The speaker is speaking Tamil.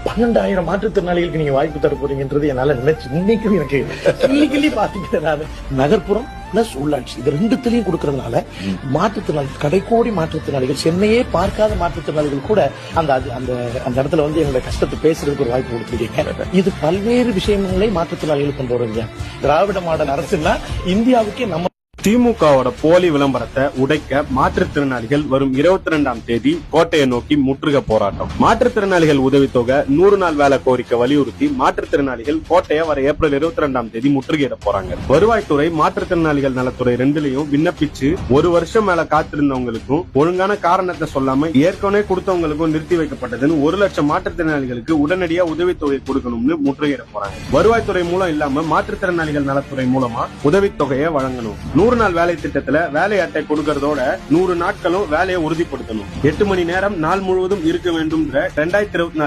12,000 மாற்றுத்திறனாளிகளுக்கு நீங்க வாய்ப்பு தர போறீங்கன்றது என்னால நினைச்சு இன்னைக்கு எனக்கு கிள்ளி பாத்துக்கிட்டேன் நான். நகர்ப்புறம் பிளஸ் உள்ளாட்சி இது ரெண்டுத்திலையும் கொடுக்கறதுனால மாற்றுத்திறனாளிகள், கடைக்கோடி மாற்றுத்திறனாளிகள், சென்னையே பார்க்காத மாற்றுத்திறனாளிகள் கூட அந்த அந்த அந்த இடத்துல வந்து எங்களுடைய கஷ்டத்தை பேசுறதுக்கு ஒரு வாய்ப்பு கொடுத்துருக்கீங்க. இது பல்வேறு விஷயங்களை மாற்றுத்திறனாளிகள் கொண்டு வருங்க. திராவிட மாடல் அரசுன்னா இந்தியாவுக்கே நம்ம திமுகவோட போலி விளம்பரத்தை உடைக்க மாற்றுத்திறனாளிகள் வரும் 22ஆம் தேதி கோட்டையை நோக்கி முற்றுகை போராட்டம். மாற்றுத்திறனாளிகள் உதவித்தொகை 100 நாள் வேலை கோரிக்கை வலியுறுத்தி மாற்றுத்திறனாளிகள் கோட்டையை வர ஏப்ரல் 22ஆம் தேதி முற்றுகையிட போறாங்க. வருவாய்த்துறை, மாற்றுத்திறனாளிகள் நலத்துறை ரெண்டுலயும் விண்ணப்பிச்சு ஒரு வருஷம் மேல காத்திருந்தவங்களுக்கும் ஒழுங்கான காரணத்தை சொல்லாம ஏற்கனவே கொடுத்தவங்களுக்கும் நிறுத்தி வைக்கப்பட்டதுன்னு 1 லட்சம் மாற்றுத்திறனாளிகளுக்கு உடனடியா உதவித்தொகை கொடுக்கணும்னு முற்றுகையிட போறாங்க. வருவாய்த்துறை மூலம் இல்லாம மாற்றுத்திறனாளிகள் நலத்துறை மூலமா உதவித்தொகையை வழங்கணும். 100 நாள் வேலை திட்டத்துல வேலை அட்டை கொடுக்கறதோட 100 நாட்களும் வேலையை உறுதிப்படுத்தணும். 8 மணி நேரம் நாள் முழுவதும் இருக்க வேண்டும். 2024